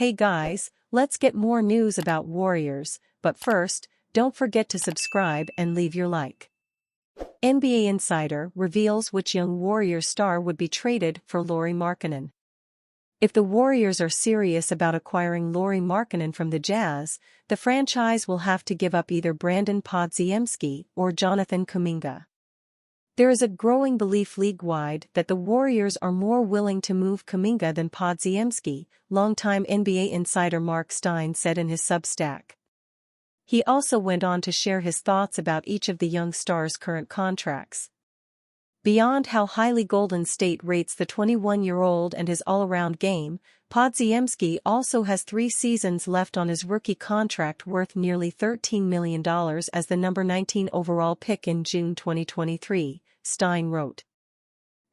Hey guys, let's get more news about Warriors, but first, don't forget to subscribe and leave your like. NBA Insider reveals which young Warriors star would be traded for Lauri Markkanen. If the Warriors are serious about acquiring Lauri Markkanen from the Jazz, the franchise will have to give up either Brandon Podziemski or Jonathan Kuminga. There is a growing belief league-wide that the Warriors are more willing to move Kuminga than Podziemski, longtime NBA insider Mark Stein said in his Substack. He also went on to share his thoughts about each of the young stars' current contracts. Beyond how highly Golden State rates the 21-year-old and his all-around game, Podziemski also has 3 seasons left on his rookie contract worth nearly $13 million as the number 19 overall pick in June 2023, Stein wrote.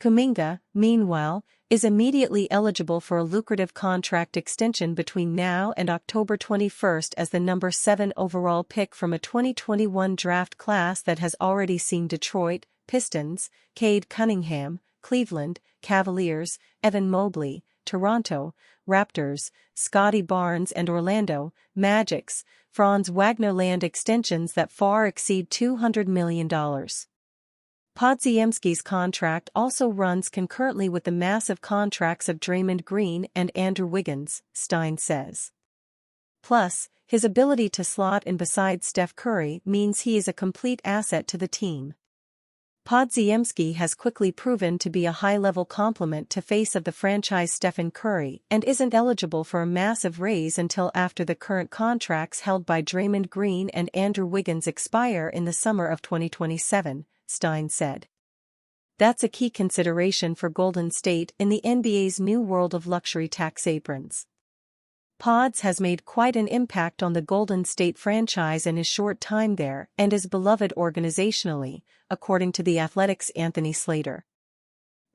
Kuminga, meanwhile, is immediately eligible for a lucrative contract extension between now and October 21 as the number 7 overall pick from a 2021 draft class that has already seen Detroit, Pistons, Cade Cunningham, Cleveland, Cavaliers, Evan Mobley, Toronto, Raptors, Scotty Barnes and Orlando, Magic's, Franz Wagner land extensions that far exceed $200 million. Podziemski's contract also runs concurrently with the massive contracts of Draymond Green and Andrew Wiggins, Stein says. Plus, his ability to slot in beside Steph Curry means he is a complete asset to the team. Podziemski has quickly proven to be a high-level complement to face of the franchise Stephen Curry and isn't eligible for a massive raise until after the current contracts held by Draymond Green and Andrew Wiggins expire in the summer of 2027, Stein said. That's a key consideration for Golden State in the NBA's new world of luxury tax aprons. Pods has made quite an impact on the Golden State franchise in his short time there and is beloved organizationally, according to The Athletic's Anthony Slater.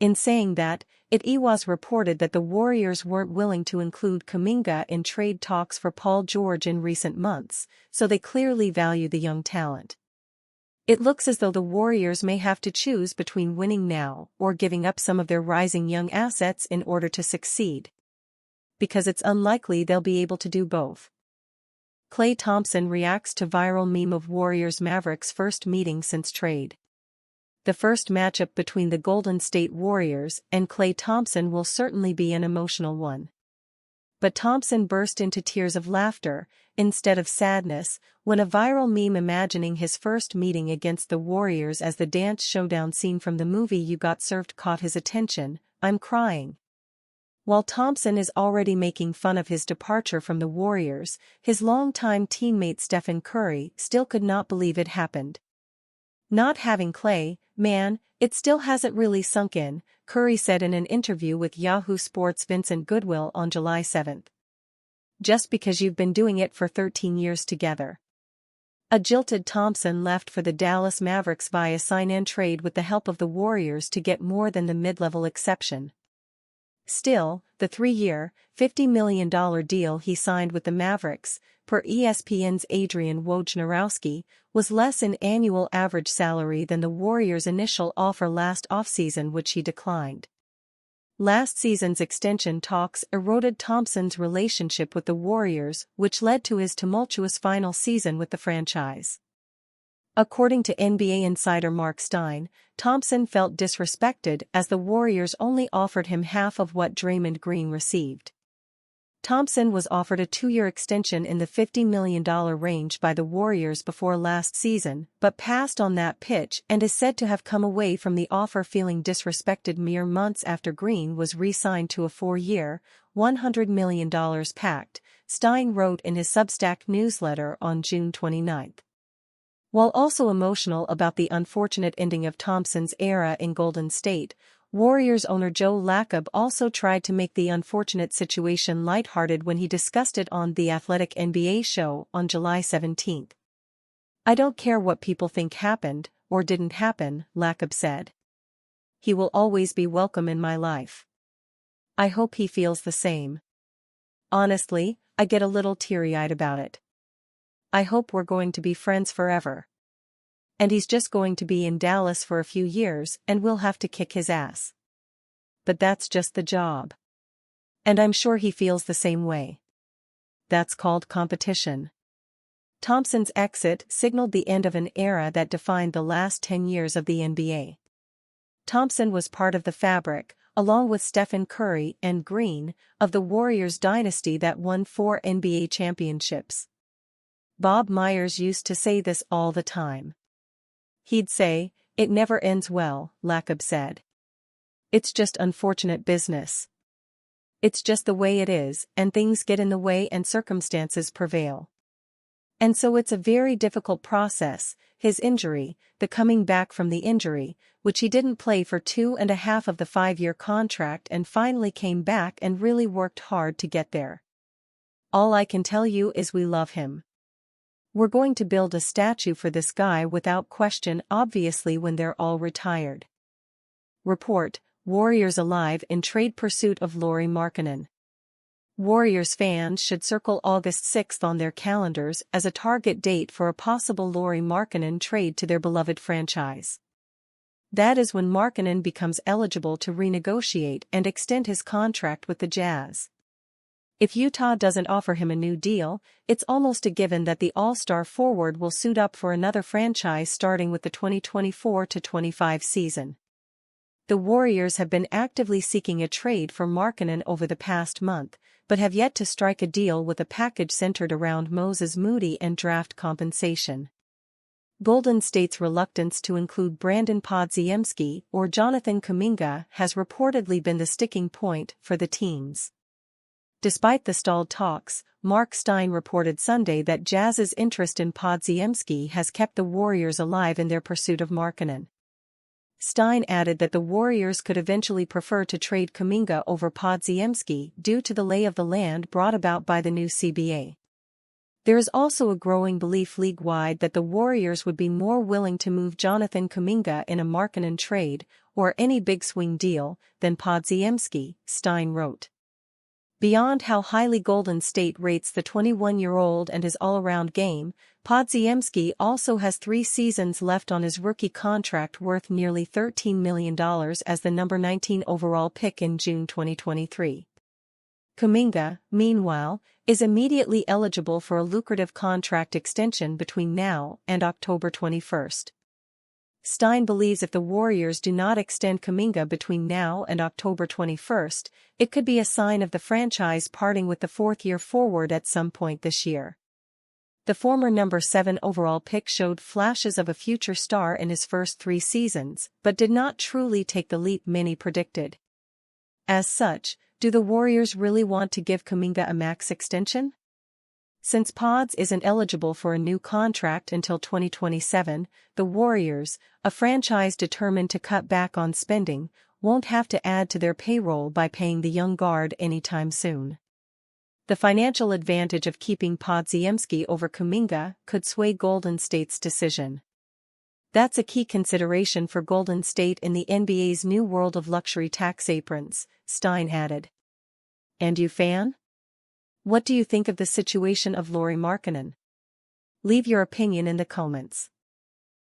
In saying that, it was reported that the Warriors weren't willing to include Kuminga in trade talks for Paul George in recent months, so they clearly value the young talent. It looks as though the Warriors may have to choose between winning now or giving up some of their rising young assets in order to succeed. Because it's unlikely they'll be able to do both. Klay Thompson reacts to viral meme of Warriors-Mavericks first meeting since trade. The first matchup between the Golden State Warriors and Klay Thompson will certainly be an emotional one. But Thompson burst into tears of laughter, instead of sadness, when a viral meme imagining his first meeting against the Warriors as the dance showdown scene from the movie You Got Served caught his attention. I'm crying. While Thompson is already making fun of his departure from the Warriors, his longtime teammate Stephen Curry still could not believe it happened. Not having Klay, man, it still hasn't really sunk in, Curry said in an interview with Yahoo Sports' Vincent Goodwill on July 7. Just because you've been doing it for 13 years together. A jilted Thompson left for the Dallas Mavericks via sign-and trade with the help of the Warriors to get more than the mid-level exception. Still, the 3-year, $50 million deal he signed with the Mavericks, per ESPN's Adrian Wojnarowski, was less in annual average salary than the Warriors' initial offer last offseason, which he declined. Last season's extension talks eroded Thompson's relationship with the Warriors, which led to his tumultuous final season with the franchise. According to NBA insider Mark Stein, Thompson felt disrespected as the Warriors only offered him half of what Draymond Green received. Thompson was offered a 2-year extension in the $50 million range by the Warriors before last season, but passed on that pitch and is said to have come away from the offer feeling disrespected mere months after Green was re-signed to a 4-year, $100 million pact, Stein wrote in his Substack newsletter on June 29. While also emotional about the unfortunate ending of Thompson's era in Golden State, Warriors owner Joe Lacob also tried to make the unfortunate situation lighthearted when he discussed it on The Athletic NBA show on July 17. I don't care what people think happened or didn't happen, Lacob said. He will always be welcome in my life. I hope he feels the same. Honestly, I get a little teary-eyed about it. I hope we're going to be friends forever. And he's just going to be in Dallas for a few years and we'll have to kick his ass. But that's just the job. And I'm sure he feels the same way. that's called competition. Thompson's exit signaled the end of an era that defined the last 10 years of the NBA. Thompson was part of the fabric, along with Stephen Curry and Green, of the Warriors dynasty that won 4 NBA championships. Bob Myers used to say this all the time. He'd say, "It never ends well," Lacob said. "It's just unfortunate business. It's just the way it is, and things get in the way and circumstances prevail." And so it's a very difficult process, his injury, the coming back from the injury, which he didn't play for 2.5 of the 5-year contract and finally came back and really worked hard to get there. "All I can tell you is we love him. We're going to build a statue for this guy without question, obviously, when they're all retired." Report: Warriors alive in trade pursuit of Lauri Markkanen. Warriors fans should circle August 6 on their calendars as a target date for a possible Lauri Markkanen trade to their beloved franchise. That is when Markkanen becomes eligible to renegotiate and extend his contract with the Jazz. If Utah doesn't offer him a new deal, it's almost a given that the All-Star forward will suit up for another franchise starting with the 2024-25 season. The Warriors have been actively seeking a trade for Markkanen over the past month, but have yet to strike a deal with a package centered around Moses Moody and draft compensation. Golden State's reluctance to include Brandon Podziemski or Jonathan Kuminga has reportedly been the sticking point for the teams. Despite the stalled talks, Mark Stein reported Sunday that Jazz's interest in Podziemski has kept the Warriors alive in their pursuit of Markkanen. Stein added that the Warriors could eventually prefer to trade Kuminga over Podziemski due to the lay of the land brought about by the new CBA. There is also a growing belief league-wide that the Warriors would be more willing to move Jonathan Kuminga in a Markkanen trade, or any big swing deal, than Podziemski, Stein wrote. Beyond how highly Golden State rates the 21-year-old and his all-around game, Podziemski also has 3 seasons left on his rookie contract worth nearly $13 million as the number 19 overall pick in June 2023. Kuminga, meanwhile, is immediately eligible for a lucrative contract extension between now and October 21. Stein believes if the Warriors do not extend Kuminga between now and October 21, it could be a sign of the franchise parting with the 4th-year forward at some point this year. The former number 7 overall pick showed flashes of a future star in his first 3 seasons, but did not truly take the leap many predicted. As such, do the Warriors really want to give Kuminga a max extension? Since Pods isn't eligible for a new contract until 2027, the Warriors, a franchise determined to cut back on spending, won't have to add to their payroll by paying the young guard anytime soon. The financial advantage of keeping Podziemski over Kuminga could sway Golden State's decision. That's a key consideration for Golden State in the NBA's new world of luxury tax aprons, Stein added. And you, fan? What do you think of the situation of Lauri Markkanen? Leave your opinion in the comments.